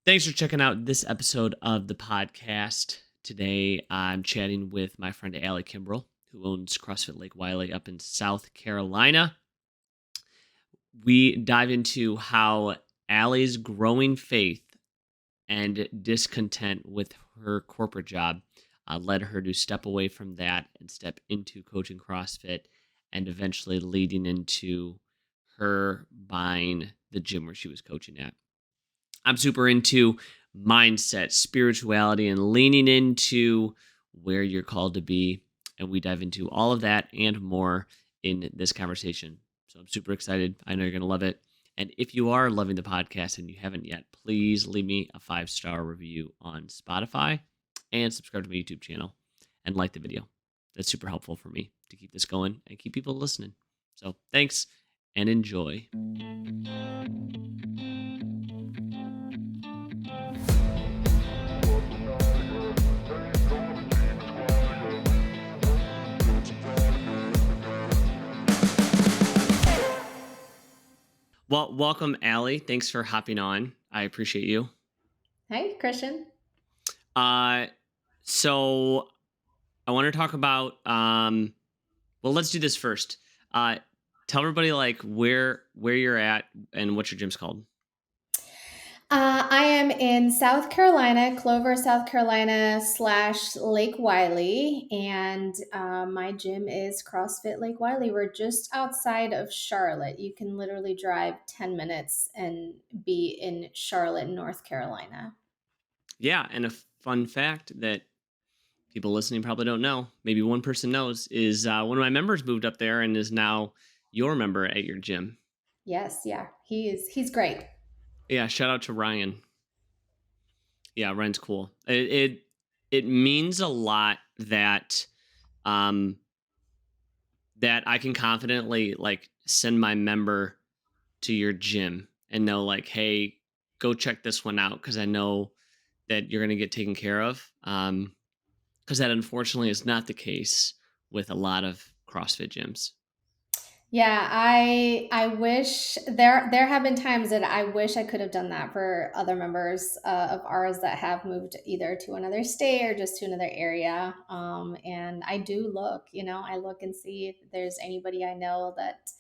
Thanks for checking out this episode of the podcast. Today, I'm chatting with my friend Alie Kimbrell, who owns CrossFit Lake Wylie up in South Carolina. We dive into how Allie's growing faith and discontent with her corporate job led her to step away from that and step into coaching CrossFit, and eventually leading into her buying the gym where she was coaching at. I'm super into mindset, spirituality, and leaning into where you're called to be. And we dive into all of that and more in this conversation. So I'm super excited. I know you're going to love it. And if you are loving the podcast and you haven't yet, please leave me a 5-star review on Spotify and subscribe to my YouTube channel and like the video. That's super helpful for me to keep this going and keep people listening. So thanks and enjoy. Well, welcome, Alie. Thanks for hopping on. I appreciate you. Hey, Christian. So I want to talk about, well, let's do this first. Tell everybody like where you're at and what your gym's called. I am in South Carolina, Clover, South Carolina / Lake Wylie, and my gym is CrossFit Lake Wylie. We're just outside of Charlotte. You can literally drive 10 minutes and be in Charlotte, North Carolina. Yeah, and a fun fact that people listening probably don't know, maybe one person knows, is one of my members moved up there and is now your member at your gym. Yes, yeah, he's great. Yeah, shout out to Ryan. Yeah, Ryan's cool. It means a lot that um that I can confidently like send my member to your gym and know like, hey, go check this one out because I know that you're gonna get taken care of. Because that unfortunately is not the case with a lot of CrossFit gyms. Yeah, I wish there have been times that I wish I could have done that for other members of ours that have moved either to another state or just to another area. And I do look, I look and see if there's anybody I know that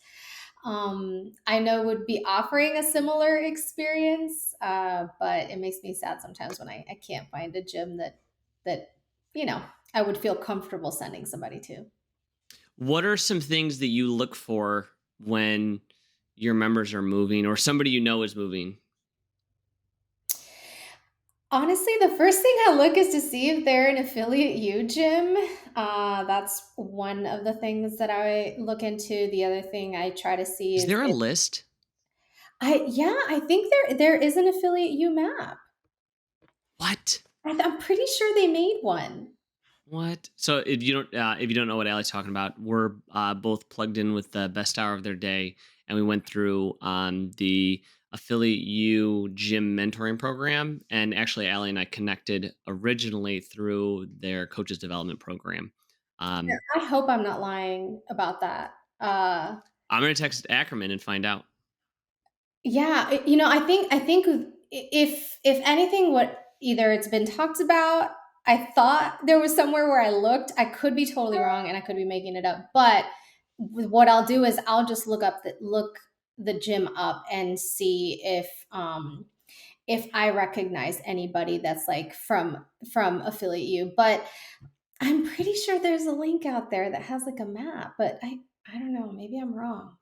I know would be offering a similar experience. But it makes me sad sometimes when I can't find a gym that you know I would feel comfortable sending somebody to. What are some things that you look for when your members are moving or somebody you know is moving? Honestly, the first thing I look is to see if they're an affiliate U gym. That's one of the things that I look into. The other thing I try to see Is is there a if list? I think there is an affiliate U map. What? I'm pretty sure they made one. What? So if you don't know what Allie's talking about, we're both plugged in with the best hour of their day, and we went through the affiliate U gym mentoring program. And actually, Allie and I connected originally through their coaches development program. Um, I hope I'm not lying about that. I'm gonna text Ackerman and find out. Yeah, I think if anything, what either it's been talked about. I thought there was somewhere where I looked. I could be totally wrong, and I could be making it up. But what I'll do is I'll just look the gym up and see if I recognize anybody that's like from affiliate U. But I'm pretty sure there's a link out there that has like a map. But I don't know. Maybe I'm wrong.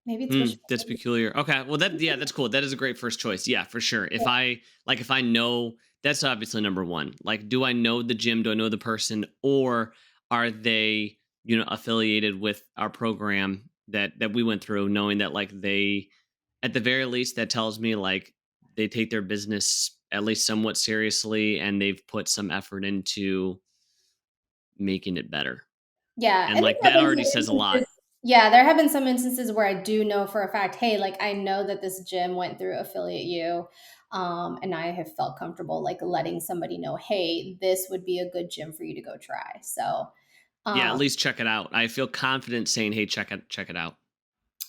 Maybe it's wishful That's peculiar. Okay, well that's cool. That is a great first choice. Yeah, for sure. If I know, that's obviously number one. Like, do I know the gym? Do I know the person, or are they affiliated with our program that we went through? Knowing that like they, at the very least, that tells me like they take their business at least somewhat seriously and they've put some effort into making it better. Yeah, And and there like have that been some already says a lot. instances yeah, there have been some instances where I do know for a fact, "Hey, like, I know that this gym went through Affiliate U," and I have felt comfortable, like, letting somebody know, "Hey, this would be a good gym for you to go try." So, Yeah, at um, least check it out. I feel confident saying, "Hey, check it out."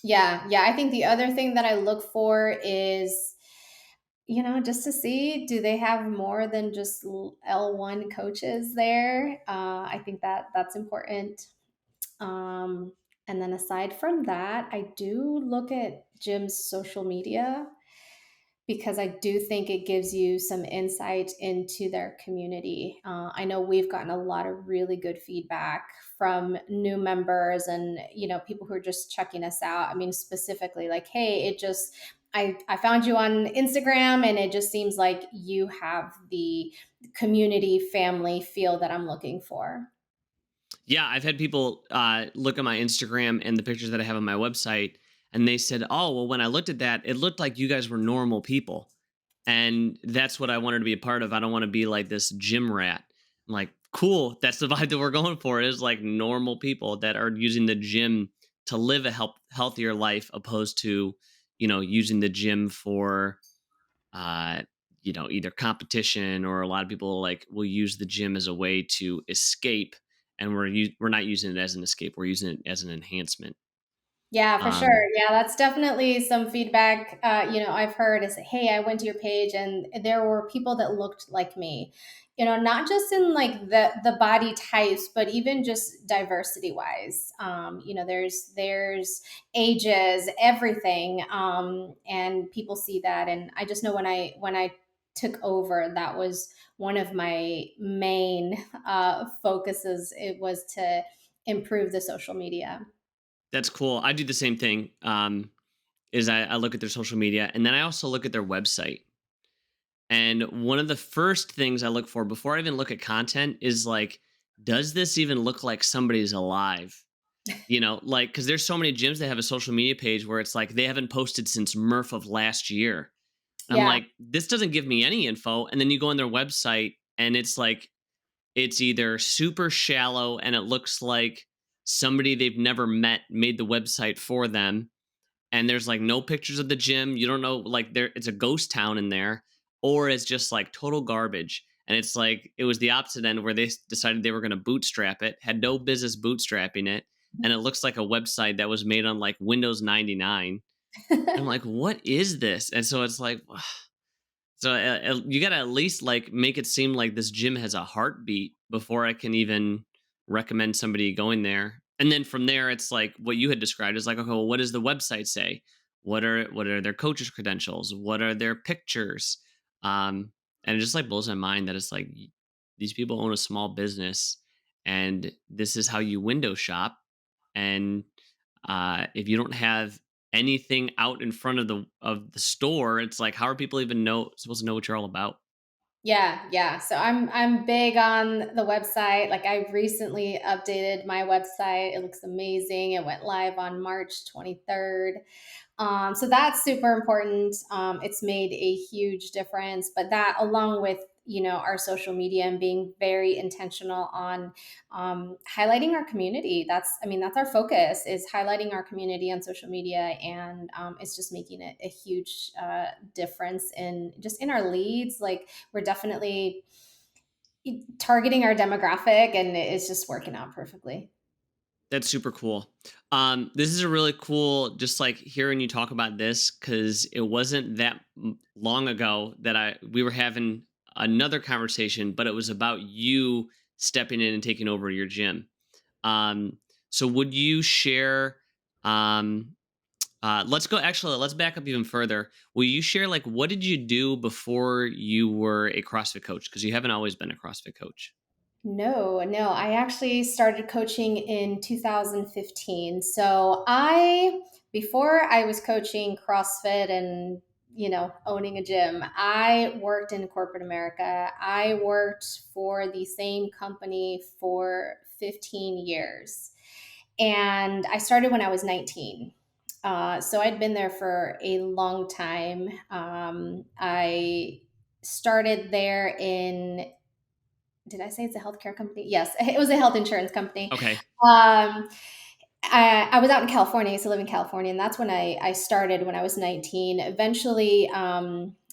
yeah, I think the other thing that I look for is just to see, do they have more than just L1 coaches there? I think that that's important. Um, and then aside from that, I do look at Jim's social media because I do think it gives you some insight into their community. I know we've gotten a lot of really good feedback from new members and people who are just checking us out. I mean, specifically like, hey, I found you on Instagram and it just seems like you have the community family feel that I'm looking for. Yeah, I've had people look at my Instagram and the pictures that I have on my website, and they said, "Oh, well, when I looked at that, it looked like you guys were normal people." And that's what I wanted to be a part of. I don't want to be like this gym rat. I'm like, cool. That's the vibe that we're going for. Is like normal people that are using the gym to live a healthier life, opposed to, using the gym for, uh, either competition, or a lot of people like will use the gym as a way to escape, and we're not using it as an escape. We're using it as an enhancement. Yeah, for Um, sure. Yeah, that's definitely some feedback. I've heard is, hey, I went to your page and there were people that looked like me. Not just in like the body types, but even just diversity wise. There's ages, everything, and people see that. And I just know when I took over, that was one of my main focuses. It was to improve the social media. that's cool. I do the same thing. Is I look at their social media, and then I also look at their website. And one of the first things I look for before I even look at content is like, does this even look like somebody's alive? Like, because there's so many gyms that have a social media page where it's like they haven't posted since Murph of last year. I'm Yeah. like, this doesn't give me any info. And then you go on their website and it's like, it's either super shallow and it looks like somebody they've never met made the website for them, and there's like no pictures of the gym. You don't know, like, there it's a ghost town in there, or it's just like total garbage. And it's like it was the opposite end where they decided they were going to bootstrap it, had no business bootstrapping it, and it looks like a website that was made on like Windows 99. I'm like, what is this? And so it's like, so you got to at least like make it seem like this gym has a heartbeat before I can even recommend somebody going there. And then from there, it's like what you had described is like, okay, well, what does the website say? What are their coaches' credentials? What are their pictures? Um, and it just like blows my mind that it's like these people own a small business, and this is how you window shop. And if you don't have anything out in front of the store, it's like, how are people even supposed to know what you're all about? Yeah, yeah. So I'm big on the website. Like I recently updated my website. It looks amazing. It went live on March 23rd. So that's super important. It's made a huge difference. But that, along with our social media and being very intentional on highlighting our community. That's our focus, is highlighting our community on social media, and it's just making it a huge difference in just in our leads. Like we're definitely targeting our demographic, and it's just working out perfectly. That's super cool. This is a really cool, just like hearing you talk about this, because it wasn't that long ago that we were having another conversation, but it was about you stepping in and taking over your gym. Um, so would you share? Um, let's go. Actually, let's back up even further. Will you share like what did you do before you were a CrossFit coach? Because you haven't always been a CrossFit coach. No, no. I actually started coaching in 2015. Before I was coaching CrossFit and, owning a gym, I worked in corporate America. I worked for the same company for 15 years. And I started when I was 19. So I'd been there for a long time. I started there in, did I say it's a healthcare company? Yes, it was a health insurance company. Okay. Um, I was out in California. I used to live in California, and that's when I started when I was 19. Eventually,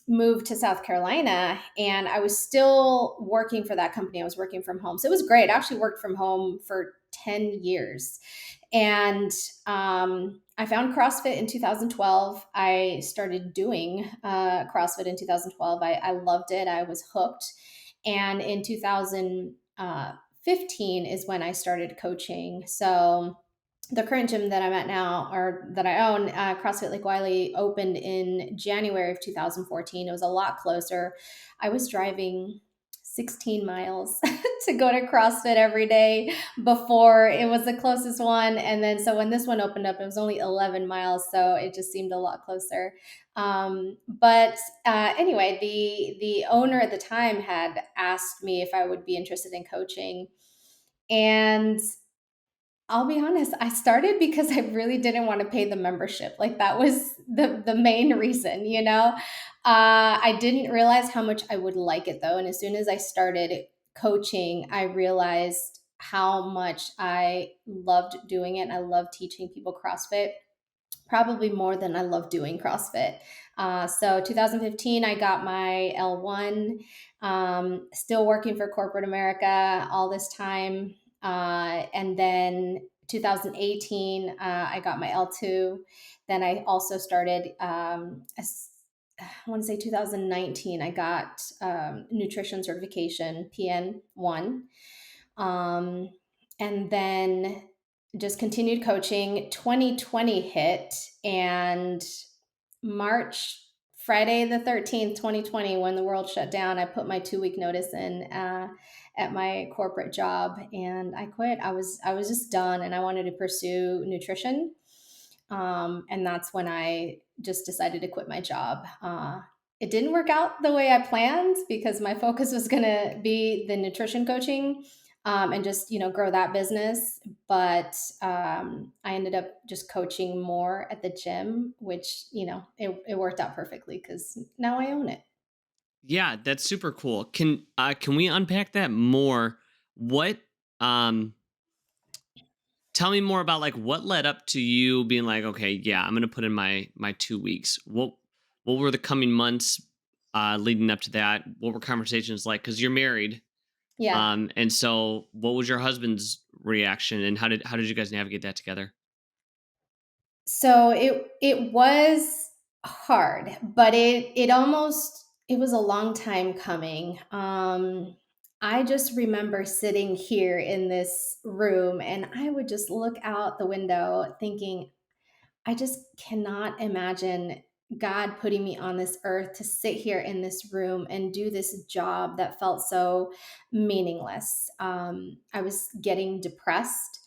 moved to South Carolina, and I was still working for that company. I was working from home, so it was great. I actually worked from home for 10 years, and I found CrossFit in 2012. I started doing CrossFit in 2012. I loved it. I was hooked. And in 2015 is when I started coaching. So the current gym that I'm at now, or that I own, CrossFit Lake Wylie, opened in January of 2014. It was a lot closer. I was driving 16 miles to go to CrossFit every day before it was the closest one. And then, so when this one opened up, it was only 11 miles. So it just seemed a lot closer. But anyway, the owner at the time had asked me if I would be interested in coaching. And I'll be honest, I started because I really didn't want to pay the membership. Like that was the main reason, you know. I didn't realize how much I would like it though, and as soon as I started coaching, I realized how much I loved doing it. I love teaching people CrossFit, probably more than I love doing CrossFit. So 2015, I got my L1. Still working for corporate America all this time. And then 2018, I got my L2. Then I also started, I want to say 2019, I got nutrition certification, PN1. Um, and then just continued coaching. 2020 hit, and March, Friday the 13th, 2020, when the world shut down, I put my 2 week notice in at my corporate job, and I quit. I was just done, and I wanted to pursue nutrition. And that's when I just decided to quit my job. It didn't work out the way I planned because my focus was going to be the nutrition coaching, and just grow that business. But I ended up just coaching more at the gym, which it worked out perfectly because now I own it. Yeah, that's super cool. Can we unpack that more? What um Tell me more about like what led up to you being like, okay, yeah, I'm gonna put in my 2 weeks. What were the coming months leading up to that? What were conversations like? Because you're married. Yeah. And so what was your husband's reaction, and how did you guys navigate that together? So it was hard, but it was a long time coming. I just remember sitting here in this room, and I would just look out the window thinking, I just cannot imagine God putting me on this earth to sit here in this room and do this job that felt so meaningless. I was getting depressed,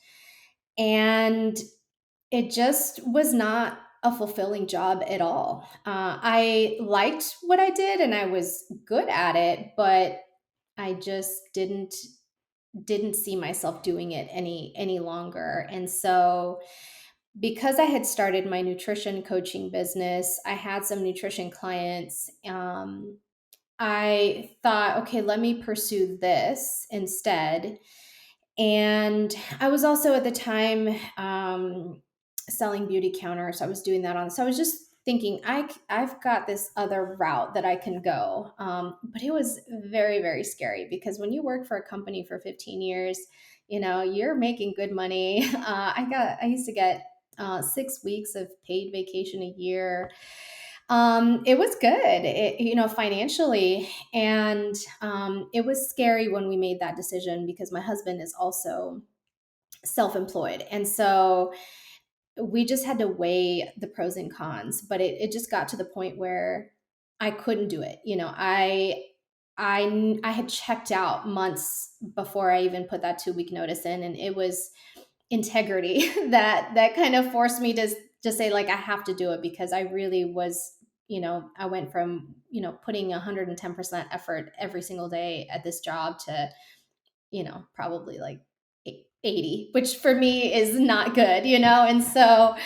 and it just was not a fulfilling job at all. I liked what I did and I was good at it, but I just didn't see myself doing it any longer. And so because I had started my nutrition coaching business, I had some nutrition clients. I thought, okay, let me pursue this instead. And I was also at the time selling beauty counters. I was doing that on. So I was just thinking, I've got this other route that I can go. But it was very, very scary because when you work for a company for 15 years, you're making good money. I used to get 6 weeks of paid vacation a year. It was good, financially. And it was scary when we made that decision because my husband is also self employed. And so we just had to weigh the pros and cons, but it just got to the point where I couldn't do it. I had checked out months before I even put that 2 week notice in, and it was integrity that kind of forced me to just say, like, I have to do it because I really was, I went from putting 110% effort every single day at this job to probably like 80, which for me is not good, and so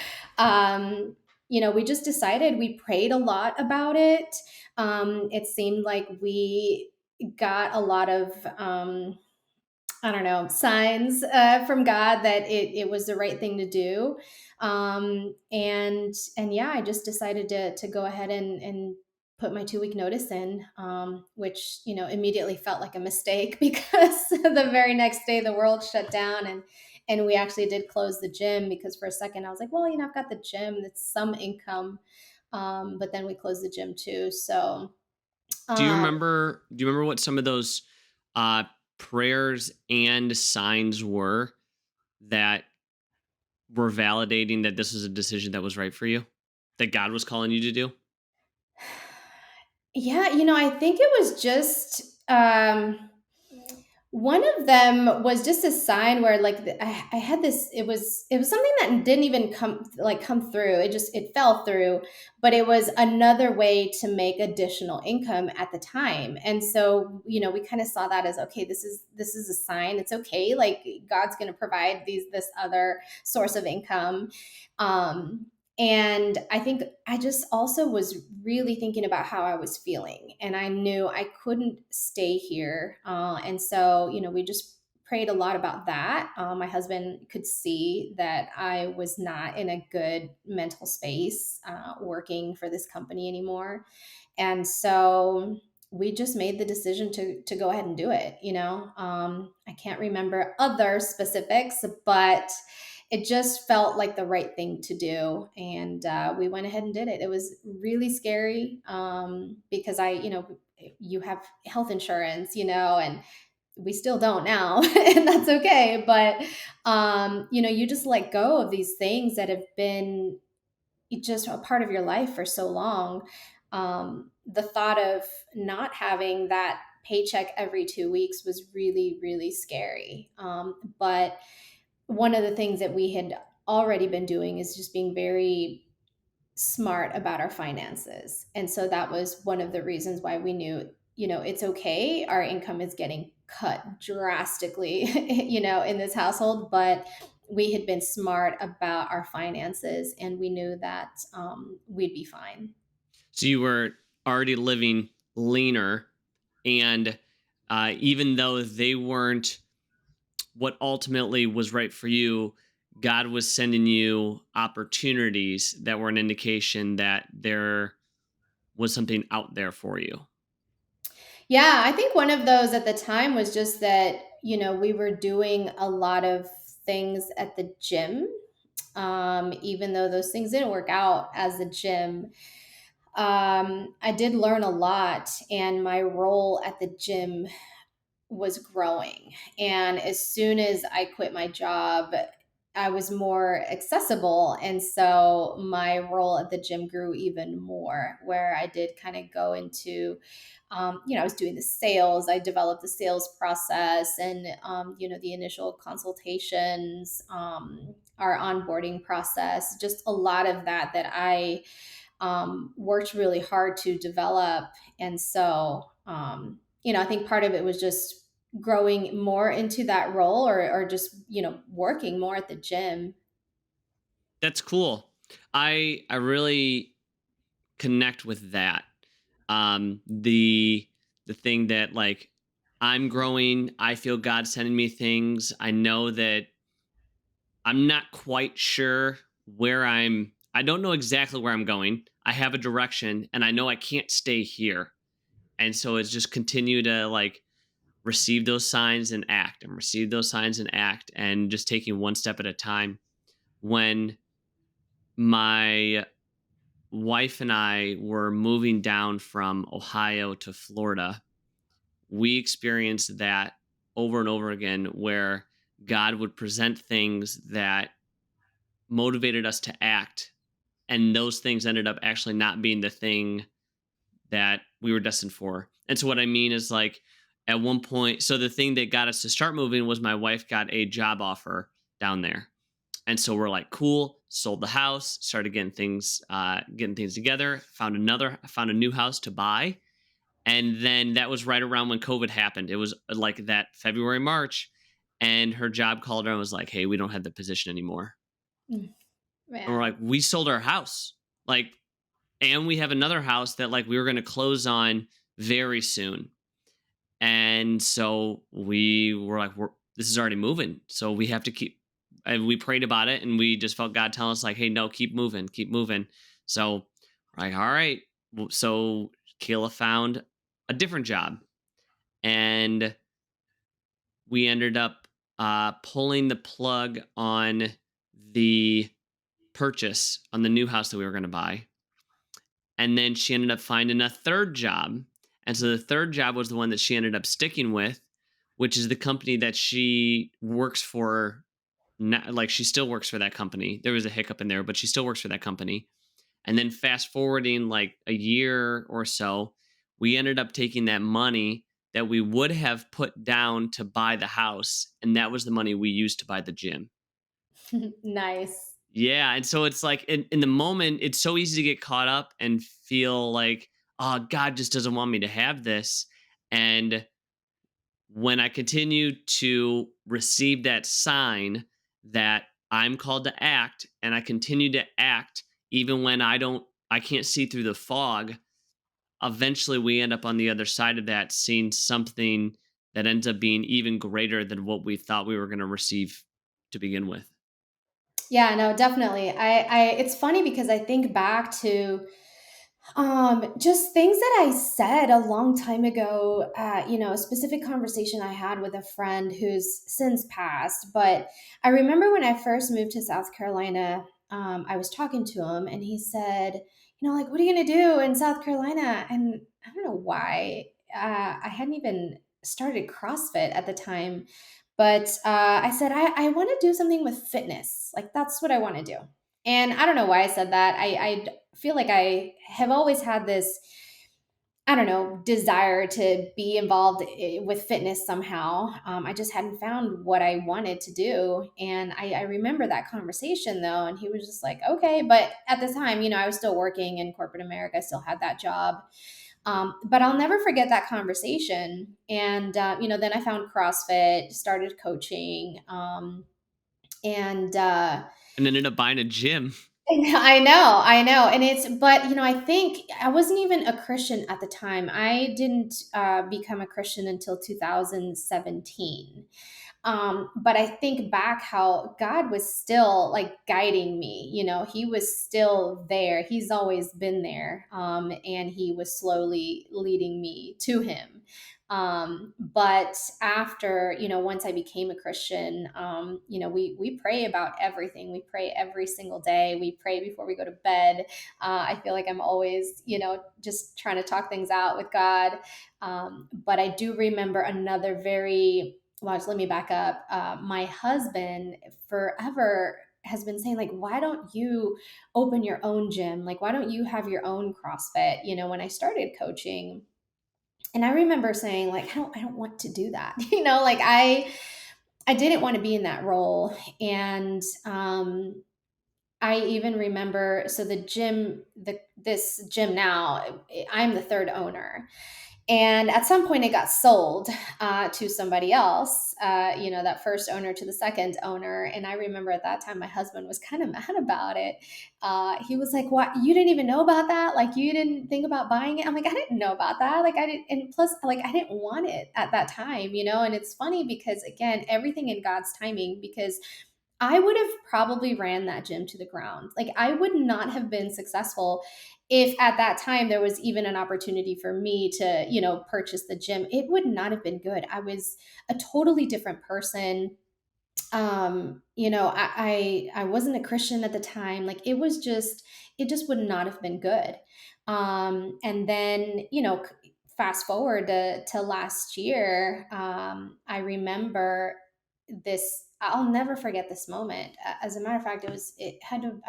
we just decided, we prayed a lot about it. It seemed like we got a lot of I don't know, signs from God that it was the right thing to do. And yeah, I just decided to go ahead and put my 2 week notice in, which, immediately felt like a mistake because the very next day the world shut down, and And we actually did close the gym because for a second I was like, well, I've got the gym, that's some income. But then we closed the gym too. So, um, Do you remember what some of those uh prayers and signs that were validating that this was a decision that was right for you? That God was calling you to do? yeah, I think it was just one of them was just a sign where like I had this. It was something that didn't even come through. It fell through, but it was another way to make additional income at the time. And so we kind of saw that as, okay, this is a sign. It's okay. Like God's going to provide this other source of income. Um, and I think I just also was really thinking about how I was feeling. And I knew I couldn't stay here. And so, we just prayed a lot about that. My husband could see that I was not in a good mental space working for this company anymore. And so we just made the decision to go ahead and do it. I can't remember other specifics, but it just felt like the right thing to do. And we went ahead and did it. It was really scary because you have health insurance, and we still don't now, and that's okay. But you just let go of these things that have been just a part of your life for so long. The thought of not having that paycheck every 2 weeks was really, really scary. But one of the things that we had already been doing is just being very smart about our finances. And so that was one of the reasons why we knew, it's okay. Our income is getting cut drastically, in this household, but we had been smart about our finances and we knew that we'd be fine. So you were already living leaner, and even though they weren't what ultimately was right for you, God was sending you opportunities that were an indication that there was something out there for you. Yeah, I think one of those at the time was just that, we were doing a lot of things at the gym. Even though those things didn't work out as the gym, I did learn a lot, and my role at the gym was growing. And as soon as I quit my job, I was more accessible. And so my role at the gym grew even more, where I did kind of go into, I was doing the sales. I developed the sales process and, the initial consultations, our onboarding process, just a lot of that I worked really hard to develop. And so, I think part of it was just growing more into that role or just, working more at the gym. That's cool. I really connect with that. The thing that like I'm growing, I feel God sending me things. I know that I'm not quite sure I don't know exactly where I'm going. I have a direction and I know I can't stay here. And so it's just continue to like receive those signs and act and receive those signs and act and just taking one step at a time. When my wife and I were moving down from Ohio to Florida, we experienced that over and over again where God would present things that motivated us to act, and those things ended up actually not being the thing that we were destined for. And so what I mean is like at one point, so the thing that got us to start moving was my wife got a job offer down there. And so we're like, cool, sold the house, started getting things together, found a new house to buy. And then that was right around when COVID happened. It was like that February, March. And her job called her and was like, hey, we don't have the position anymore. Mm, And we're man. like, we sold our house. Like, and we have another house that like we were going to close on very soon. And so we were like, this is already moving. So we have to keep, and we prayed about it and we just felt God telling us, like, hey, no, keep moving, keep moving. So, we're like, all right. So Kayla found a different job and we ended up pulling the plug on the purchase on the new house that we were going to buy. And then she ended up finding a third job. And so the third job was the one that she ended up sticking with, which is the company that she works for. Like she still works for that company. There was a hiccup in there, but she still works for that company. And then fast forwarding like a year or so, we ended up taking that money that we would have put down to buy the house. And that was the money we used to buy the gym. Nice. Yeah, and so it's like in the moment, it's so easy to get caught up and feel like, oh, God just doesn't want me to have this. And when I continue to receive that sign that I'm called to act, and I continue to act even when I can't see through the fog, eventually we end up on the other side of that, seeing something that ends up being even greater than what we thought we were going to receive to begin with. Yeah, no, definitely. It's funny because I think back to just things that I said a long time ago, a specific conversation I had with a friend who's since passed. But I remember when I first moved to South Carolina, I was talking to him and he said, like, what are you going to do in South Carolina? And I don't know why. I hadn't even started CrossFit at the time. But I said, I want to do something with fitness. Like, that's what I want to do. And I don't know why I said that. I feel like I have always had this, I don't know, desire to be involved with fitness somehow. I just hadn't found what I wanted to do. And I remember that conversation though. And he was just like, okay. But at the time, I was still working in corporate America, I still had that job. But I'll never forget that conversation. And, then I found CrossFit, started coaching. And, And ended up buying a gym. I know. And but I think I wasn't even a Christian at the time. I didn't become a Christian until 2017. But I think back how God was still like guiding me. He was still there. He's always been there. And he was slowly leading me to him. But after, once I became a Christian, we pray about everything. We pray every single day. We pray before we go to bed. I feel like I'm always, just trying to talk things out with God. But I do remember another very, well, just let me back up. My husband forever has been saying, like, why don't you open your own gym? Like, why don't you have your own CrossFit? When I started coaching, and I remember saying, like, I don't want to do that. Like I didn't want to be in that role. And I even remember, so the gym, this gym now, I'm the third owner. And at some point, it got sold to somebody else, that first owner to the second owner. And I remember at that time, my husband was kind of mad about it. He was like, "What? You didn't even know about that? Like, you didn't think about buying it?" I'm like, "I didn't know about that. Like, I didn't." And plus, like, I didn't want it at that time, And it's funny because, again, everything in God's timing, because I would have probably ran that gym to the ground. Like, I would not have been successful if at that time there was even an opportunity for me to, purchase the gym. It would not have been good. I was a totally different person. I wasn't a Christian at the time. Like, it just would not have been good. And then, fast forward to last year, I remember this. I'll never forget this moment. As a matter of fact, I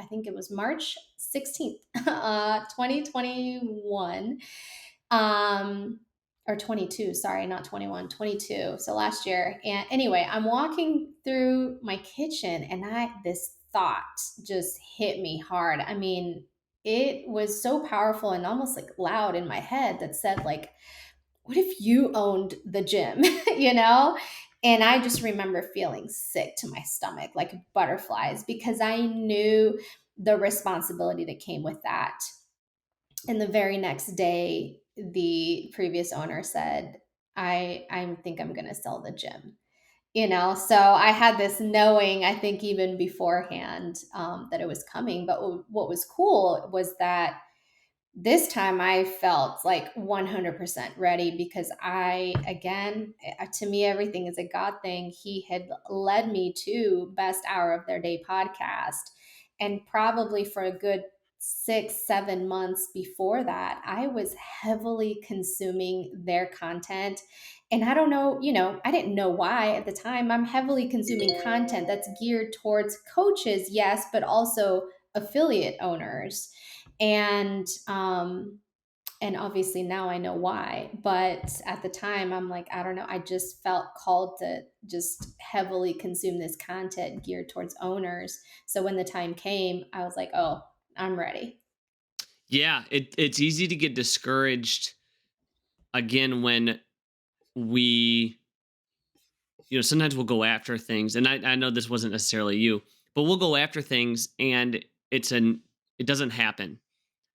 think it was March 16th, 2021. Um, or 22, sorry, not 21, 22. So last year. And anyway, I'm walking through my kitchen and this thought just hit me hard. I mean, it was so powerful and almost like loud in my head that said, like, what if you owned the gym, you know? And I just remember feeling sick to my stomach, like butterflies, because I knew the responsibility that came with that. And the very next day, the previous owner said, I think I'm going to sell the gym. So I had this knowing, I think even beforehand, that it was coming. But what was cool was that this time I felt like 100% ready because to me, everything is a God thing. He had led me to Best Hour of Their Day podcast. And probably for a good 6, 7 months before that, I was heavily consuming their content. And I don't know, I didn't know why at the time. I'm heavily consuming content that's geared towards coaches, yes, but also affiliate owners. And obviously now I know why, but at the time I'm like, I don't know, I just felt called to just heavily consume this content geared towards owners. So when the time came, I was like, oh, I'm ready. Yeah, it's easy to get discouraged again when we, sometimes we'll go after things, and I know this wasn't necessarily you, but we'll go after things and it doesn't happen,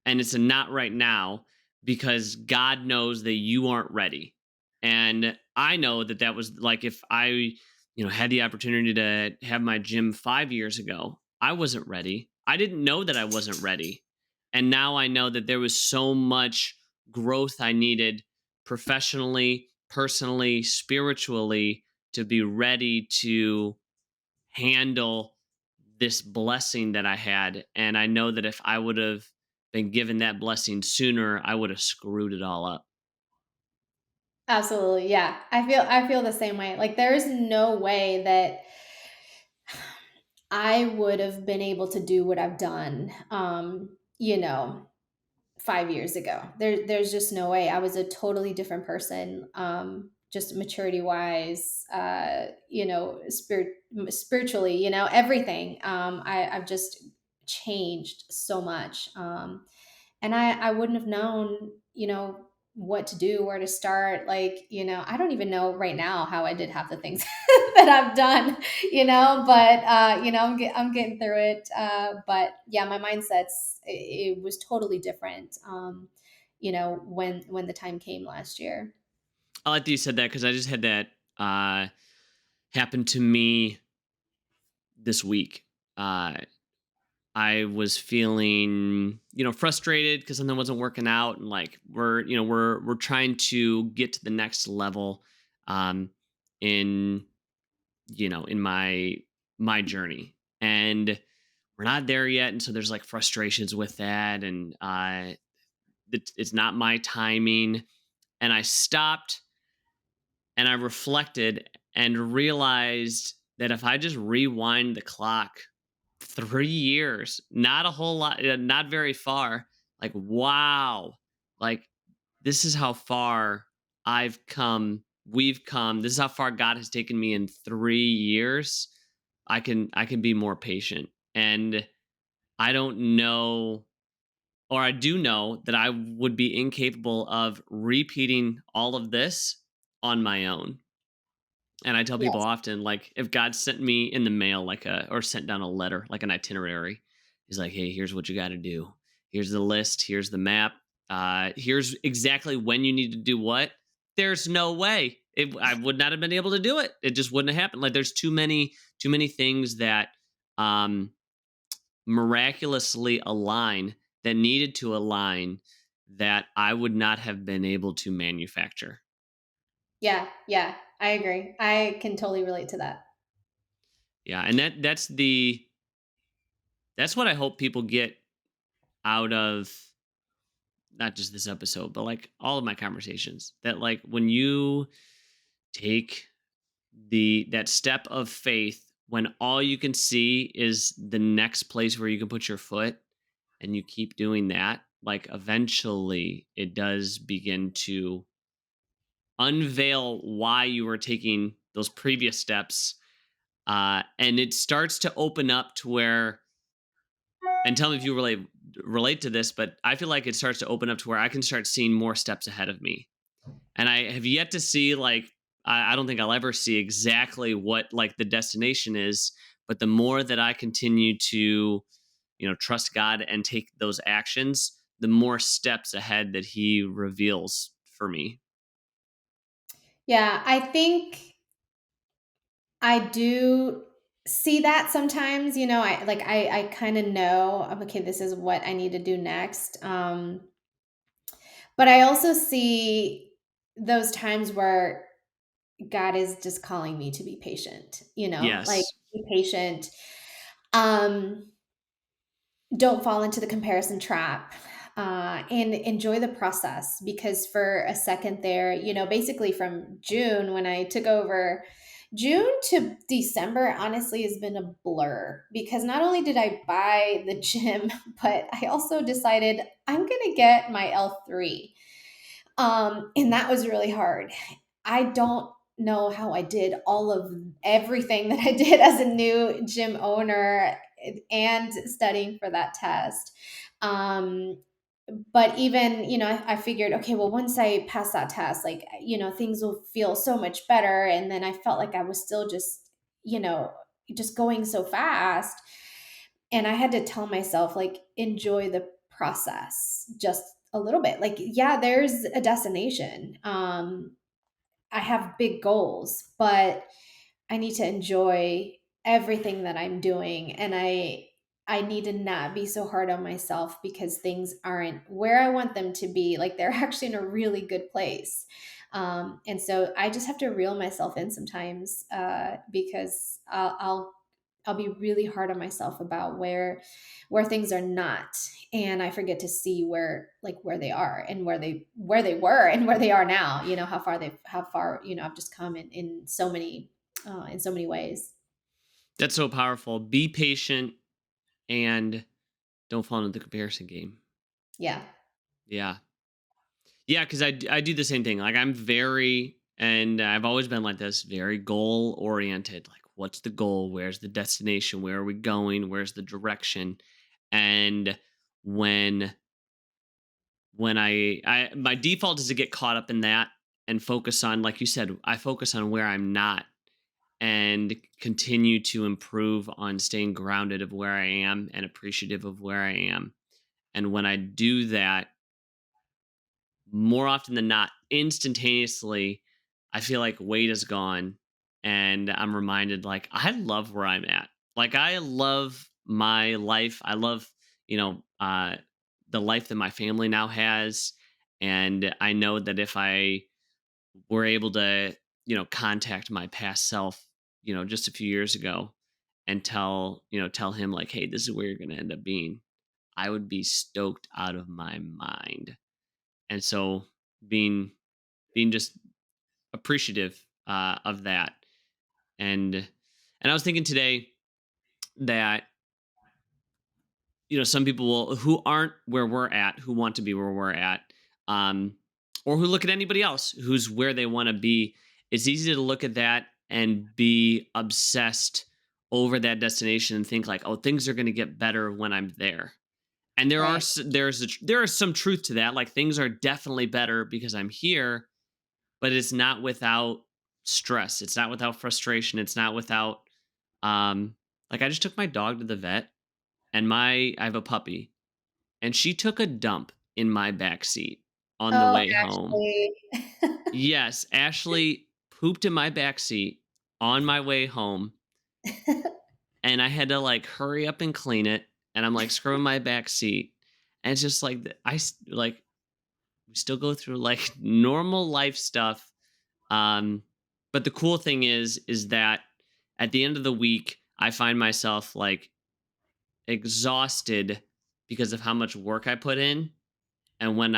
and it's a not right now because God knows that you aren't ready. And I know that that was like if I, had the opportunity to have my gym 5 years ago, I wasn't ready. I didn't know that I wasn't ready. And now I know that there was so much growth I needed professionally, personally, spiritually to be ready to handle this blessing that I had. And I know that if I would have been given that blessing sooner, I would have screwed it all up. Absolutely. Yeah. I feel the same way. Like there is no way that I would have been able to do what I've done. 5 years ago. There's just no way. I was a totally different person, just maturity wise, spiritually, everything. I've just changed so much. And I wouldn't have known, what to do, where to start. Like, I don't even know right now how I did half the things that I've done, but, I'm getting through it. But yeah, my it was totally different, when the time came last year. I like that you said that because I just had that uh, happen to me this week. Uh, I was feeling, frustrated because something wasn't working out, and like we're trying to get to the next level, um, in in my journey, and we're not there yet, and so there's like frustrations with that, and it's not my timing, and I stopped and I reflected and realized that if I just rewind the clock 3 years, not a whole lot, not very far, like, wow, like, this is how far I've come, we've come. This is how far God has taken me in 3 years. I can be more patient. And I don't know, or I do know that I would be incapable of repeating all of this on my own. And I tell people Yes. often, like, if God sent me in the mail, or sent down a letter, like an itinerary, he's like, hey, here's what you got to do. Here's the list. Here's the map. Here's exactly when you need to do what. There's no way I would not have been able to do it. It just wouldn't have happened. Like, there's too many things that um, miraculously align that needed to align that I would not have been able to manufacture. Yeah. Yeah. I agree. I can totally relate to that. Yeah, and that's what I hope people get out of not just this episode, but like all of my conversations. That like when you take that step of faith, when all you can see is the next place where you can put your foot, and you keep doing that, like eventually it does begin to unveil why you were taking those previous steps. And it starts to open up to where, and tell me if you relate to this, but I feel like it starts to open up to where I can start seeing more steps ahead of me. And I have yet to see, like, I don't think I'll ever see exactly what like the destination is, but the more that I continue to, trust God and take those actions, the more steps ahead that he reveals for me. Yeah. I think I do see that sometimes, I kind of know, okay, this is what I need to do next. But I also see those times where God is just calling me to be patient, like Yes. be patient. Um, don't fall into the comparison trap, and enjoy the process, because for a second there, basically from June when I took over, June to December honestly has been a blur, because not only did I buy the gym, but I also decided I'm going to get my L3. And that was really hard. I don't know how I did all of everything that I did as a new gym owner and studying for that test. Um, but even, I figured, okay, well, once I pass that test, like, things will feel so much better. And then I felt like I was still you know, just going so fast. And I had to tell myself, like, enjoy the process just a little bit. Like, yeah, there's a destination. I have big goals, but I need to enjoy everything that I'm doing, and I need to not be so hard on myself because things aren't where I want them to be. Like, they're actually in a really good place. And so I just have to reel myself in sometimes, because I'll be really hard on myself about where things are not, and I forget to see where they are, and where they were and where they are now. How far I've just come in so many ways. That's so powerful. Be patient and don't fall into the comparison game. Yeah. Yeah. Yeah, because I do the same thing. Like I'm very, and I've always been like this, very goal oriented. Like, what's the goal? Where's the destination? Where are we going? Where's the direction? And when I my default is to get caught up in that and focus on, like you said, I focus on where I'm not and continue to improve on staying grounded of where I am and appreciative of where I am. And when I do that, more often than not, instantaneously, I feel like weight is gone and I'm reminded like I love where I'm at. Like I love my life. I love, you know, uh the life that my family now has. And I know that if I were able to, contact my past self, just a few years ago and tell him like, hey, this is where you're gonna end up being, I would be stoked out of my mind. And so being just appreciative of that. And I was thinking today that some people who aren't where we're at, who want to be where we're at, um, or who look at anybody else who's where they want to be. It's easy to look at that and be obsessed over that destination and think like, oh, things are going to get better when I'm there. And Right. there is some truth to that. Like things are definitely better because I'm here, but it's not without stress. It's not without frustration. It's not without like I just took my dog to the vet and I have a puppy and she took a dump in my back seat on the Oh, way home. actually. Yes, Ashley pooped in my back seat on my way home and I had to like hurry up and clean it and I'm like scrubbing my back seat and it's just like like we still go through like normal life stuff. But the cool thing is that at the end of the week, I find myself like exhausted because of how much work I put in. And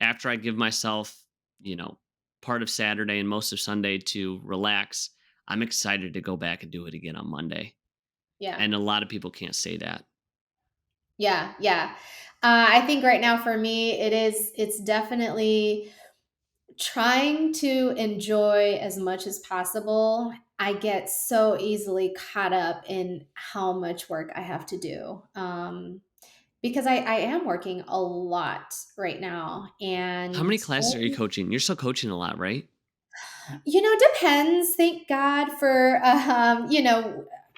after I give myself, you know, part of Saturday and most of Sunday to relax, I'm excited to go back and do it again on Monday. Yeah. And a lot of people can't say that. Yeah. Yeah. I think right now for me, it's definitely trying to enjoy as much as possible. I get so easily caught up in how much work I have to do. Because I am working a lot right now. How And many classes are you coaching? You're still coaching a lot, right? depends. Thank God for,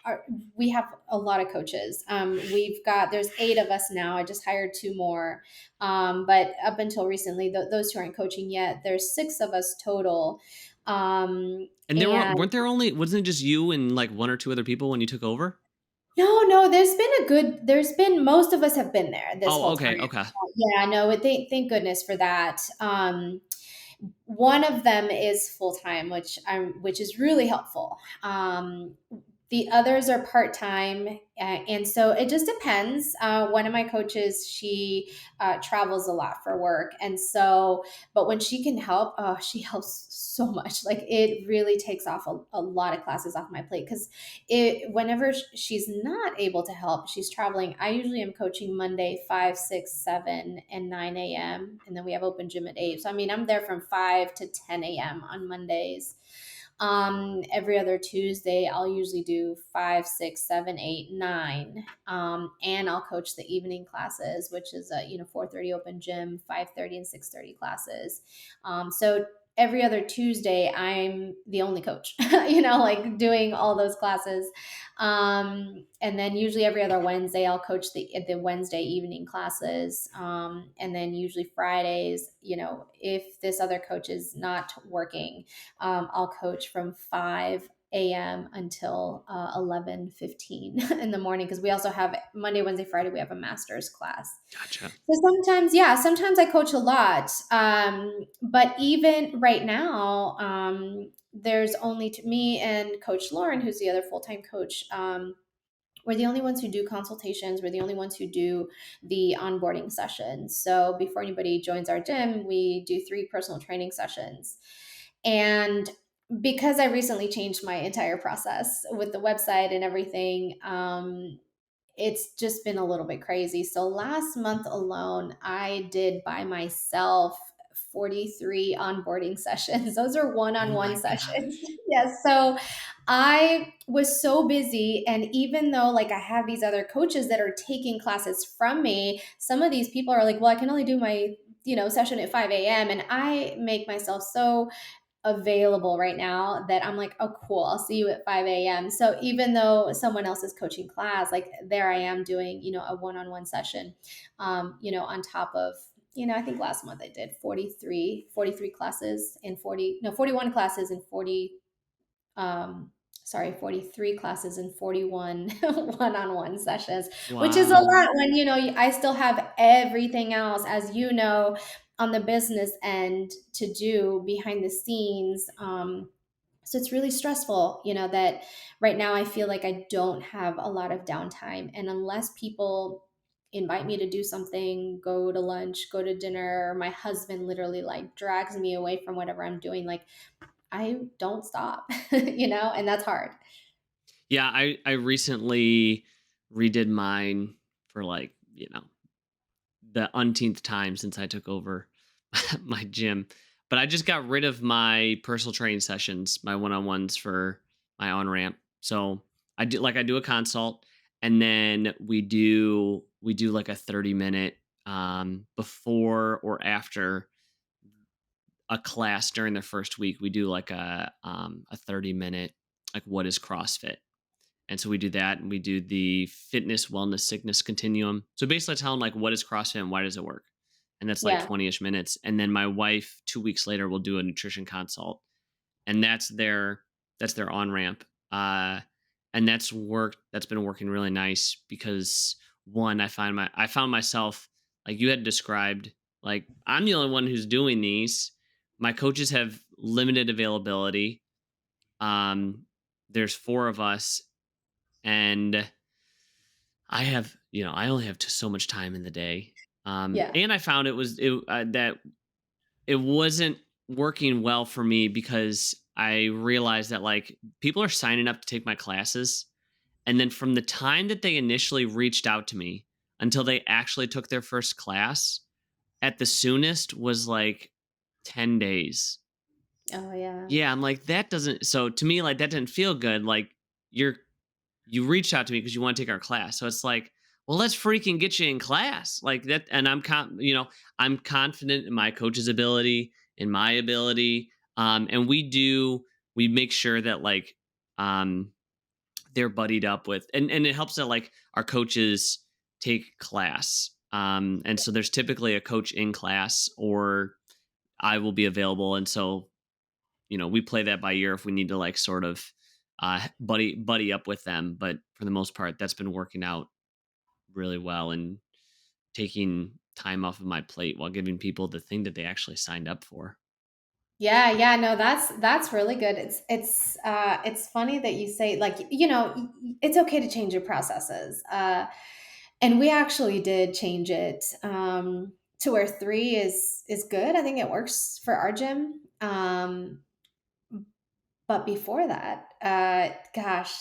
our, we have a lot of coaches. There's 8 of us now. I just hired 2 more. But up until recently, those 2 aren't coaching yet. There's 6 of us total. And there And weren't there only wasn't it just you and like one or two other people when you took over? No, there's been most of us have been there this Oh, whole time. okay, okay. Yeah, no, thank goodness for that. One of them is full time, which is really helpful. The others are part time, and so it just depends. One of my coaches, she travels a lot for work, and so, but when she can help, oh, she helps so much. Like it really takes off a lot of classes off my plate because whenever she's not able to help, she's traveling. I usually am coaching Monday 5, 6, 7, and 9 a.m., and then we have open gym at 8. So I mean, I'm there from 5 to 10 a.m. on Mondays. Every other Tuesday, I'll usually do 5, 6, 7, 8, 9, and I'll coach the evening classes, which is 4:30 open gym, 5:30 and 6:30 classes. So every other Tuesday, I'm the only coach, like doing all those classes. And then usually every other Wednesday, I'll coach the Wednesday evening classes. And then usually Fridays, if this other coach is not working, I'll coach from 5 a.m. until 11:15 in the morning because we also have Monday, Wednesday, Friday, we have a master's class. Gotcha. So sometimes I coach a lot. But even right now, there's only me and Coach Lauren, who's the other full time coach. We're the only ones who do consultations. We're the only ones who do the onboarding sessions. So before anybody joins our gym, we do 3 personal training sessions. And because I recently changed my entire process with the website and everything, it's just been a little bit crazy. So last month alone, I did by myself 43 onboarding sessions. Those are Oh one-on-one my sessions. gosh. Yes. So I was so busy. And even though like I have these other coaches that are taking classes from me, some of these people are like, well, I can only do my session at 5 a.m. And I make myself so available right now that I'm like, oh, cool, I'll see you at 5 a.m. So even though someone else is coaching class, like there I am doing, a one-on-one session, on top of, I think last month I did 43 classes and 41 classes and 43 classes and 41 one-on-one sessions, which is a Wow. lot when, I still have everything else, as you know, on the business end to do behind the scenes. So it's really stressful, that right now I feel like I don't have a lot of downtime. And unless people invite me to do something, go to lunch, go to dinner, my husband literally like drags me away from whatever I'm doing, like I don't stop, and that's hard. Yeah, I recently redid mine for like, the umpteenth time since I took over my gym. But I just got rid of my personal training sessions, my one-on-ones for my on ramp. So I do a consult, and then we do like a 30-minute before or after a class during the first week. We do like a 30-minute, like, what is CrossFit? And so we do that, and we do the fitness, wellness, sickness continuum. So basically, I tell them like, what is CrossFit and why does it work? And that's like Yeah. 20-ish minutes. And then my wife, 2 weeks later, will do a nutrition consult, and that's their on ramp. And that's been working really nice because, one, I found myself, like you had described, like I'm the only one who's doing these. My coaches have limited availability. Um, there's 4 of us, and I only have so much time in the day. Yeah. And I found that it wasn't working well for me because I realized that, like, people are signing up to take my classes, and then from the time that they initially reached out to me until they actually took their first class, at the soonest was like 10 days. Oh yeah. Yeah, I'm like, that doesn't, so to me, like, that didn't feel good. Like, you're you reached out to me because you want to take our class. So it's like, well, let's freaking get you in class. Like that. And I'm confident in my coach's ability, in my ability. And we make sure that, like, um, they're buddied up with, and it helps that, like, our coaches take class. And so there's typically a coach in class, or I will be available. And so, we play that by ear if we need to, like, sort of buddy up with them. But for the most part, that's been working out really well and taking time off of my plate while giving people the thing that they actually signed up for. Yeah, yeah, no, that's really good. It's funny that you say, like, it's okay to change your processes. And we actually did change it to where 3 is good. I think it works for our gym. But before that, gosh,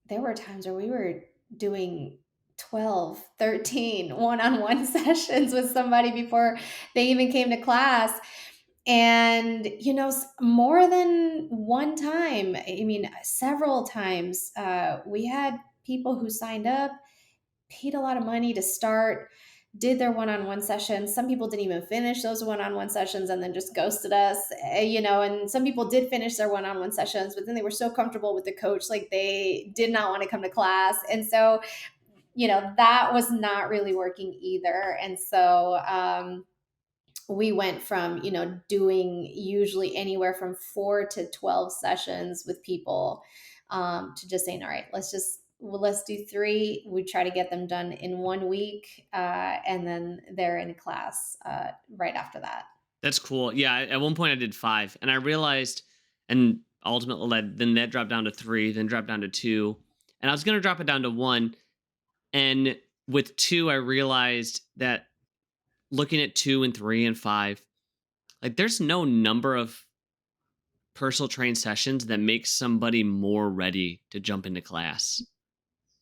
there were times where we were doing 12, 13 one-on-one sessions with somebody before they even came to class. And, more than one time, I mean, several times, we had people who signed up, paid a lot of money to start, did their one-on-one sessions. Some people didn't even finish those one-on-one sessions and then just ghosted us, and some people did finish their one-on-one sessions, but then they were so comfortable with the coach, like they did not want to come to class. And so, that was not really working either. And so, we went from, doing usually anywhere from 4 to 12 sessions with people, to just saying, all right, let's do 3. We try to get them done in 1 week, and then they're in class right after that. That's cool. Yeah, at one point I did 5, and I realized, and ultimately then that dropped down to 3, then dropped down to 2, and I was gonna drop it down to 1. And with 2, I realized that looking at 2 and 3 and 5, like there's no number of personal train sessions that makes somebody more ready to jump into class.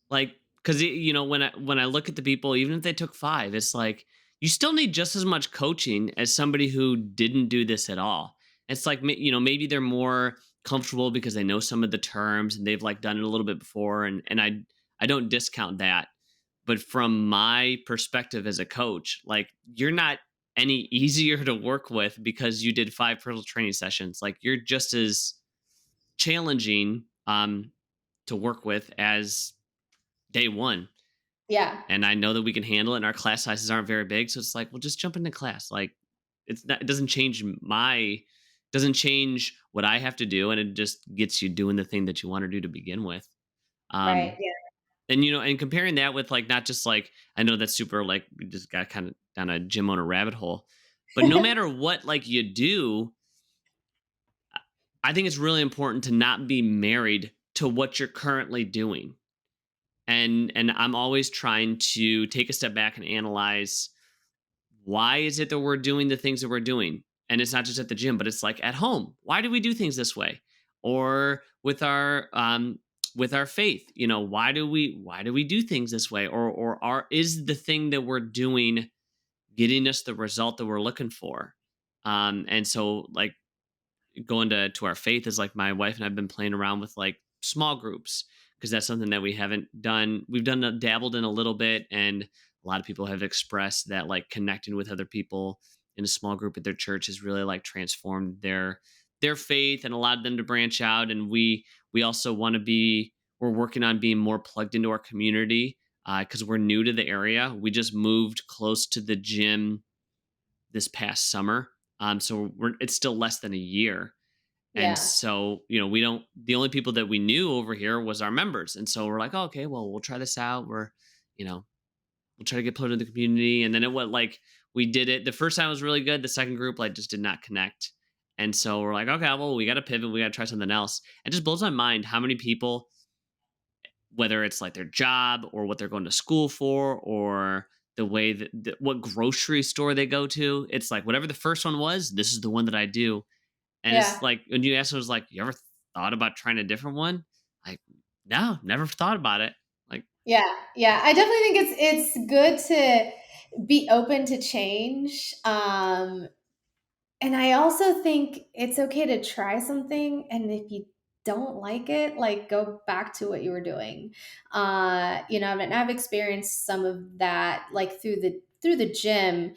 Like, because when I look at the people, even if they took 5, it's like you still need just as much coaching as somebody who didn't do this at all. It's like maybe they're more comfortable because they know some of the terms and they've like done it a little bit before, and I don't discount that. But from my perspective as a coach, like you're not any easier to work with because you did 5 personal training sessions. Like you're just as challenging to work with as day one. Yeah. And I know that we can handle it, and our class sizes aren't very big, so it's like, well, just jump into class. Like it doesn't change what I have to do, and it just gets you doing the thing that you want to do to begin with. Right. um Yeah. and comparing that with like not just like, I know that's super, like we just got kind of down a gym owner rabbit hole, but no matter what like you do, I think it's really important to not be married to what you're currently doing. And I'm always trying to take a step back and analyze, why is it that we're doing the things that we're doing? And it's not just at the gym, but it's like at home. Why do we do things this way? Or with our faith, why do we do things this way? Or is the thing that we're doing getting us the result that we're looking for? And so like going to our faith is like my wife and I've been playing around with like small groups, because that's something that we haven't done. We've done dabbled in a little bit, and a lot of people have expressed that like connecting with other people in a small group at their church has really like transformed their faith and allowed them to branch out. And we also want to be we're working on being more plugged into our community, because we're new to the area. We just moved close to the gym this past summer. So it's still less than a year. And Yeah. so, we don't, the only people that we knew over here was our members. And so we're like, oh, okay, well, we'll try this out. You know, we'll try to get plugged into the community. And then it went like, we did it. The first time was really good. The second group, like, just did not connect. And so we're like, okay, well, we got to pivot. We got to try something else. It just blows my mind how many people, whether it's like their job or what they're going to school for, or the way what grocery store they go to, it's like whatever the first one was, this is the one that I do. And it's Yeah. like when you ask, I was like, you ever thought about trying a different one? Like, no, never thought about it. Like, Yeah. Yeah. I definitely think it's good to be open to change. And I also think it's okay to try something, and if you don't like it, like, go back to what you were doing. And I've experienced some of that, like, through the gym,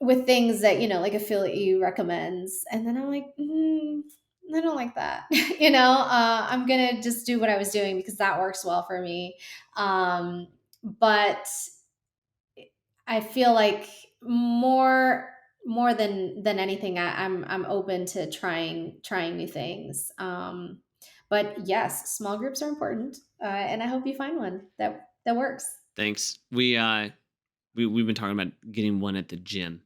with things that, like Affiliate U recommends, and then I'm like, I don't like that. I'm gonna just do what I was doing because that works well for me. But I feel like more than anything, I'm open to trying new things. But yes, small groups are important, and I hope you find one that works. Thanks. We've been talking about getting one at the gym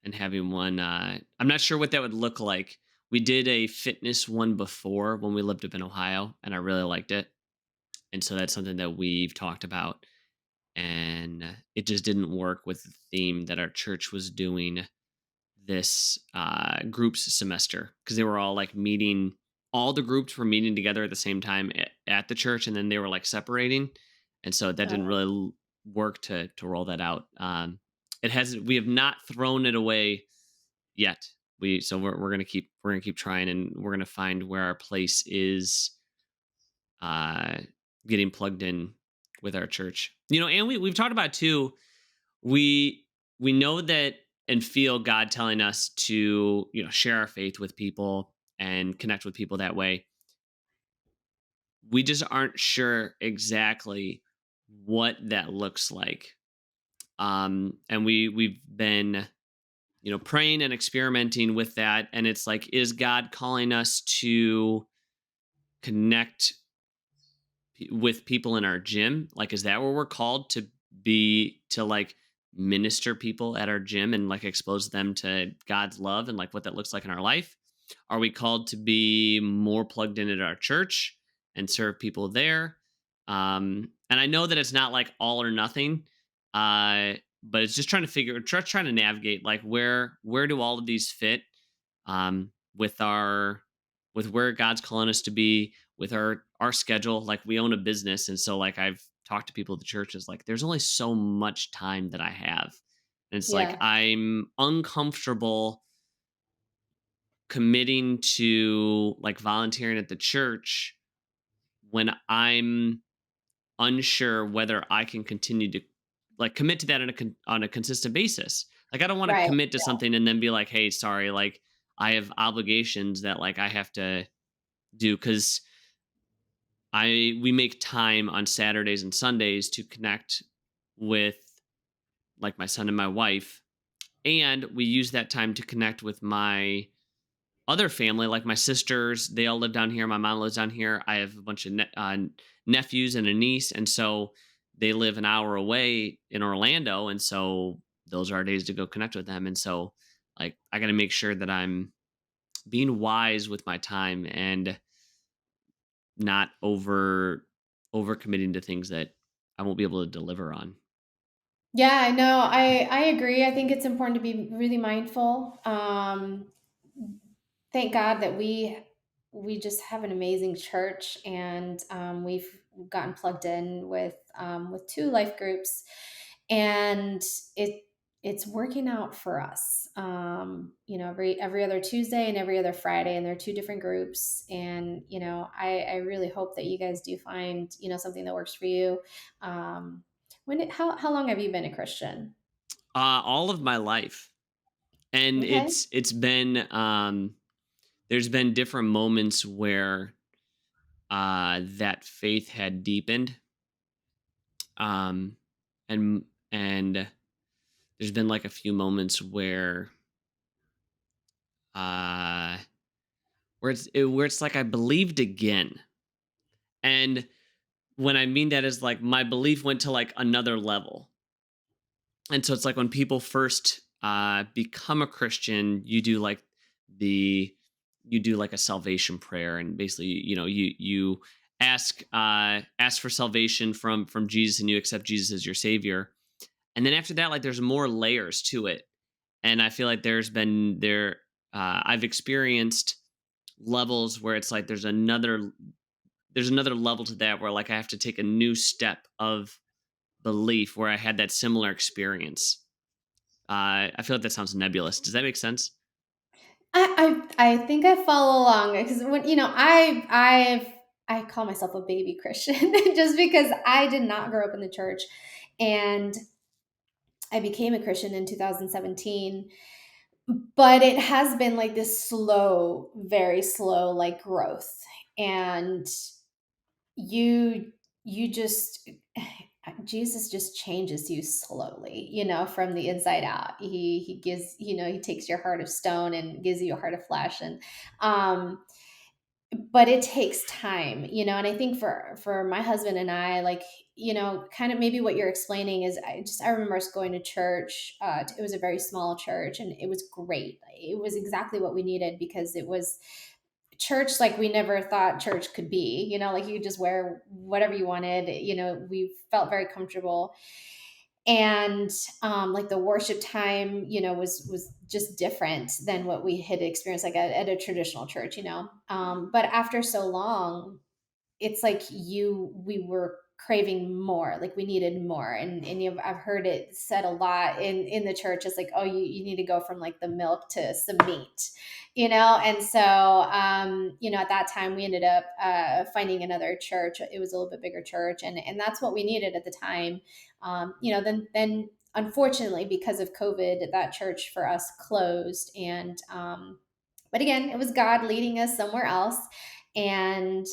and having one. I'm not sure what that would look like. We did a fitness one before when we lived up in Ohio, and I really liked it. And so that's something that we've talked about. And it just didn't work with the theme that our church was doing this groups semester, because they were all like meeting. All the groups were meeting together at the same time at the church, and then they were like separating, and so that didn't really work to roll that out. It has We have not thrown it away yet. We're gonna keep trying, and we're gonna find where our place is uh getting plugged in with our church. And we've talked about too, we we know that and feel God telling us to, share our faith with people and connect with people that way. We just aren't sure exactly what that looks like. And we've been, praying and experimenting with that, and it's like, is God calling us to connect with people in our gym? Like, is that where we're called to be, to like minister people at our gym and like expose them to God's love and like what that looks like in our life? Are we called to be more plugged in at our church and serve people there? And I know that it's not like all or nothing, but it's just trying to navigate like where do all of these fit, with where God's calling us to be, with our schedule. Like, we own a business, and so like I've talked to people at the church, is like there's only so much time that I have. And it's like Yeah, I'm uncomfortable committing to like volunteering at the church when I'm unsure whether I can continue to like commit to that on a consistent basis. Like, I don't want to right. commit to something and then be like, "Hey, sorry, like I have obligations that like I have to do," cuz I we make time on Saturdays and Sundays to connect with like my son and my wife, and we use that time to connect with my other family, like my sisters. They all live down here. My mom lives down here. I have a bunch of nephews and a niece, and so they live an hour away in Orlando, and so those are our days to go connect with them. And so, like, I got to make sure that I'm being wise with my time and not over committing to things that I won't be able to deliver on. Yeah, no, I agree. I think it's important to be really mindful. Thank God that we just have an amazing church, and we've gotten plugged in with two life groups, and it's working out for us. Every other Tuesday and every other Friday, and they're two different groups. And I really hope that you guys do find something that works for you. How long have you been a Christian? All of my life, and Okay. it's been there's been different moments where that faith had deepened, um, and there's been like a few moments uh, where it's like I believed again, and when I mean that is like my belief went to like another level. And so it's like when people first become a Christian, the you do like a salvation prayer, and basically, you ask for salvation from Jesus, and you accept Jesus as your savior. And then after that, like, there's more layers to it, and I feel like I've experienced levels where it's like there's another level to that, where like I have to take a new step of belief where I had that similar experience. I feel like that sounds nebulous. Does that make sense? I think I follow along because when I call myself a baby Christian just because I did not grow up in the church, and I became a Christian in 2017. But it has been like this slow, very slow, like growth, and you you just Jesus just changes you slowly, from the inside out. He gives, he takes your heart of stone and gives you a heart of flesh. And um but it takes time, and I think for my husband and I, like, kind of maybe what you're explaining is, I remember us going to church. It was a very small church, and it was great. It was exactly what we needed, because it was church like we never thought church could be. Like, you could just wear whatever you wanted. We felt very comfortable. And like, the worship time, was just different than what we had experienced, like, at a traditional church. But after so long, it's like, we were craving more, like, we needed more. And I've heard it said a lot in the church. It's like, oh, you need to go from, like, the milk to some meat. And so, at that time, we ended up finding another church. It was a little bit bigger church, and that's what we needed at the time. Then unfortunately, because of COVID, that church for us closed. And but again, it was God leading us somewhere else. And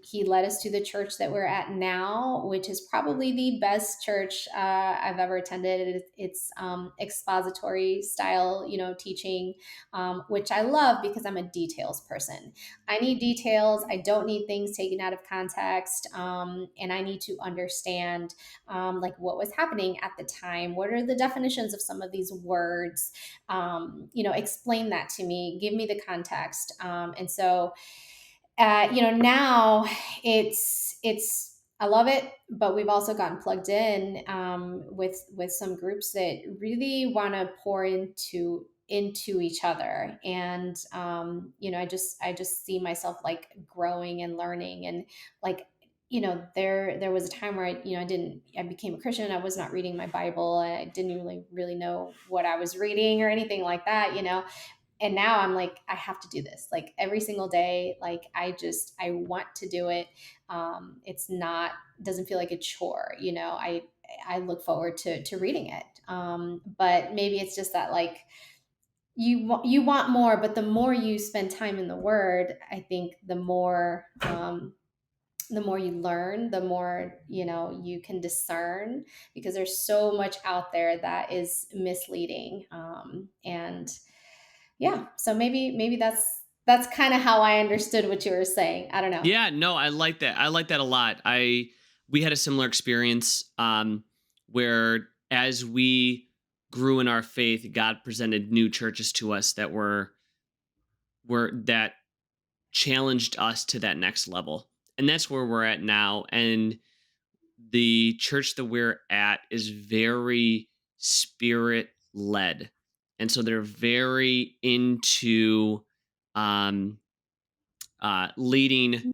he led us to the church that we're at now, which is probably the best church I've ever attended. It's expository style, teaching, which I love, because I'm a details person. I need details. I don't need things taken out of context. And I need to understand, like, what was happening at the time. What are the definitions of some of these words? Explain that to me, give me the context. And so, now I love it, but we've also gotten plugged in with some groups that really want to pour into each other. And I just see myself, like, growing and learning. And, like, there was a time where I became a Christian. I was not reading my Bible. I didn't really know what I was reading or anything like that. And now I'm like, I have to do this, like, every single day. Like, I want to do it. It's not doesn't feel like a chore. I look forward to reading it. But maybe it's just that, like, you want more, but the more you spend time in the Word, I think the more you learn, the more you can discern, because there's so much out there that is misleading. And yeah, so maybe that's kind of how I understood what you were saying. I don't know. Yeah, no, I like that. I like that a lot. We had a similar experience where, as we grew in our faith, God presented new churches to us that challenged us to that next level. And that's where we're at now. And the church that we're at is very spirit led. And so they're very into um leading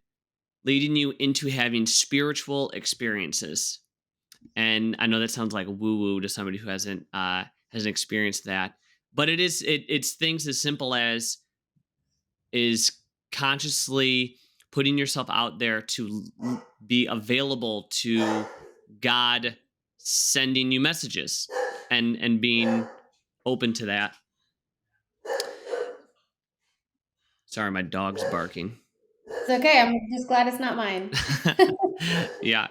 you into having spiritual experiences. And I know that sounds like woo woo to somebody who hasn't experienced that, but it's things as simple as is consciously putting yourself out there to be available to God sending you messages, and being open to that. Sorry, my dog's barking. It's okay. I'm just glad it's not mine. Yeah.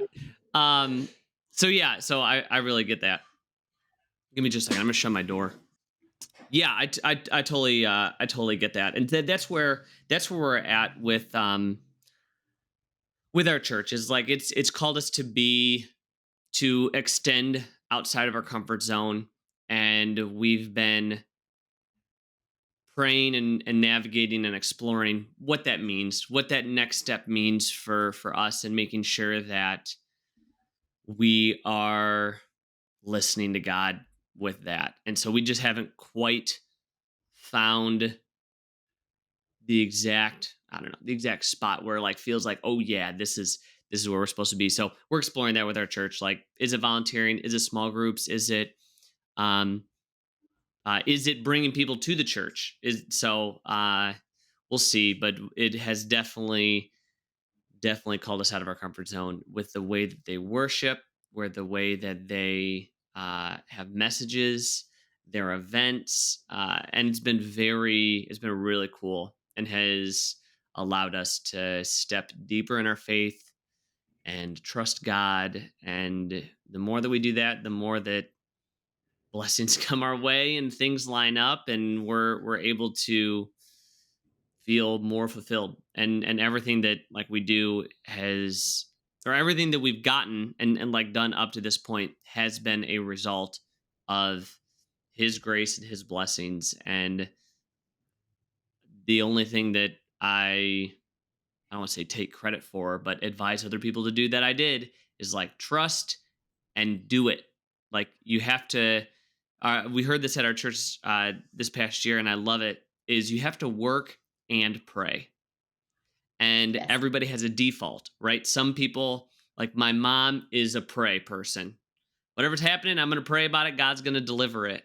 Um. So yeah. So I really get that. Give me just a second. I'm gonna shut my door. Yeah. I totally get that, and that's where we're at with our church. Is like, it's called us to extend outside of our comfort zone, and we've been praying and navigating and exploring what that means, what that next step means for us, and making sure that we are listening to God with that. And so we just haven't quite found the exact spot where, like, feels like, oh yeah, this is where we're supposed to be. So we're exploring that with our church. Like, is it volunteering? Is it small groups? Um is it bringing people to the church? Is so We'll see, but it has definitely called us out of our comfort zone with the way that they worship, where the way that they have messages, their events, and it's been really cool, and has allowed us to step deeper in our faith and trust God. And the more that we do that, the more that blessings come our way and things line up, and we're able to feel more fulfilled, and everything that like we do has, or everything that we've gotten and like done up to this point has been a result of his grace and his blessings. And the only thing that I don't want to say take credit for, but advise other people to do that I did is like trust and do it. Like you have to. We heard this at our church this past year, and I love it. Is you have to work and pray, and Yes. everybody has a default, right? Some people, like my mom, is a pray person. Whatever's happening, I'm going to pray about it. God's going to deliver it,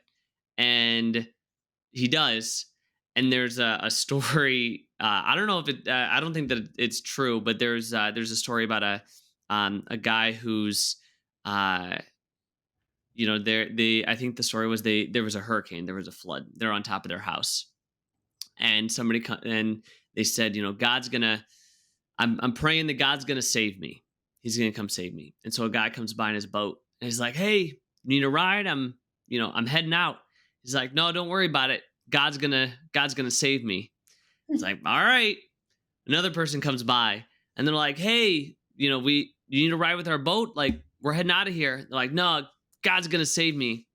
and he does. And there's a story. I don't know if it. I don't think that it's true, but there's a story about a guy who's there. They I think the story was there was a hurricane, there was a flood. They're on top of their house, and and they said, God's gonna. I'm praying that God's gonna save me. He's gonna come save me. And so a guy comes by in his boat, and he's like, "Hey, need a ride? I'm heading out." He's like, "No, don't worry about it. God's gonna save me." It's like, "All right." Another person comes by, and they're like, "Hey, you need to ride with our boat? Like, we're heading out of here." They're like, "No, God's gonna save me."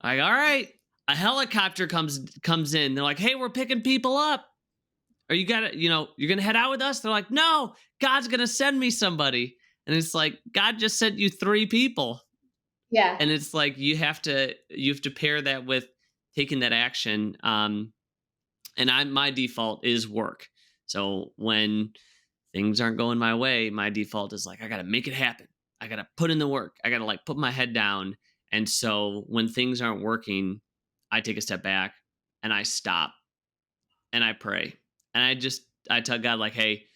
Like, "All right." A helicopter comes in. They're like, "Hey, we're picking people up. Are you gotta, you're gonna head out with us?" They're like, "No, God's gonna send me somebody." And it's like, God just sent you three people. Yeah. And it's like you have to pair that with taking that action. And my default is work. So when things aren't going my way, my default is like, I gotta make it happen. I gotta put in the work. I gotta like put my head down. And so when things aren't working, I take a step back and I stop and I pray. And I tell God, like, "Hey,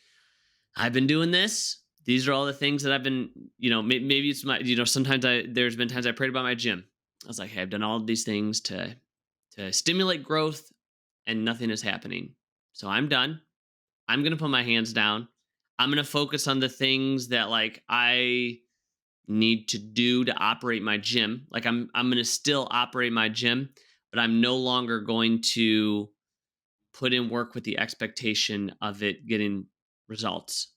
I've been doing this. These are all the things that I've been, maybe it's my, sometimes there's been times I prayed about my gym. I was like, "Hey, I've done all of these things to stimulate growth and nothing is happening. So I'm done. I'm going to put my hands down. I'm going to focus on the things that like I need to do to operate my gym. Like I'm going to still operate my gym, but I'm no longer going to put in work with the expectation of it getting results.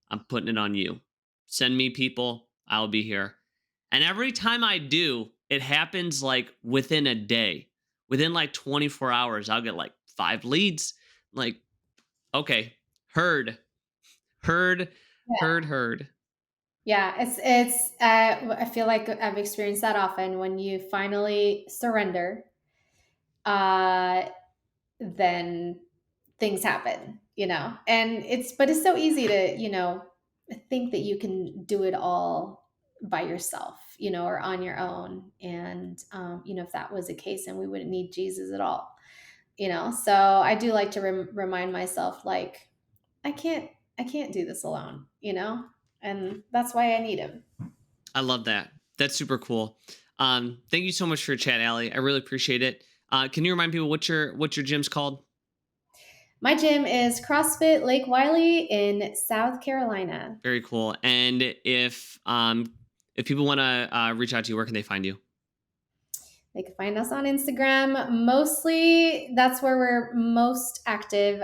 I'm putting it on you. Send me people. I'll be here." And every time I do, it happens like within a day. Within like 24 hours, I'll get like 5 leads. Like, okay, heard, heard, Yeah. heard. Yeah, I feel like I've experienced that often when you finally surrender, uh, then things happen, and it's so easy to, think that you can do it all by yourself, or on your own. And, if that was the case, then we wouldn't need Jesus at all, So I do like to remind myself, like, I can't, I can't do this alone, and that's why I need him. I love that. That's super cool. Thank you so much for your chat, Alie. I really appreciate it. Can you remind people what your gym's called? My gym is CrossFit Lake Wylie in South Carolina. Very cool. And if people want to reach out to you, where can they find you? They can find us on Instagram. Mostly, that's where we're most active.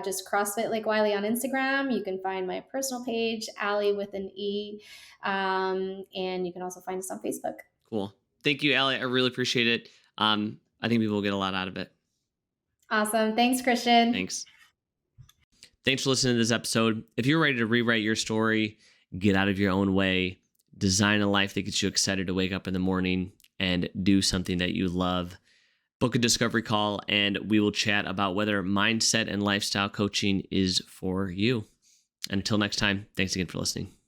Just CrossFit Lake Wylie on Instagram. You can find my personal page, Alie with an E, and you can also find us on Facebook. Cool. Thank you, Alie. I really appreciate it. I think people will get a lot out of it. Awesome. Thanks, Christian. Thanks. Thanks for listening to this episode. If you're ready to rewrite your story, get out of your own way, design a life that gets you excited to wake up in the morning and do something that you love, book a discovery call and we will chat about whether mindset and lifestyle coaching is for you. Until next time, thanks again for listening.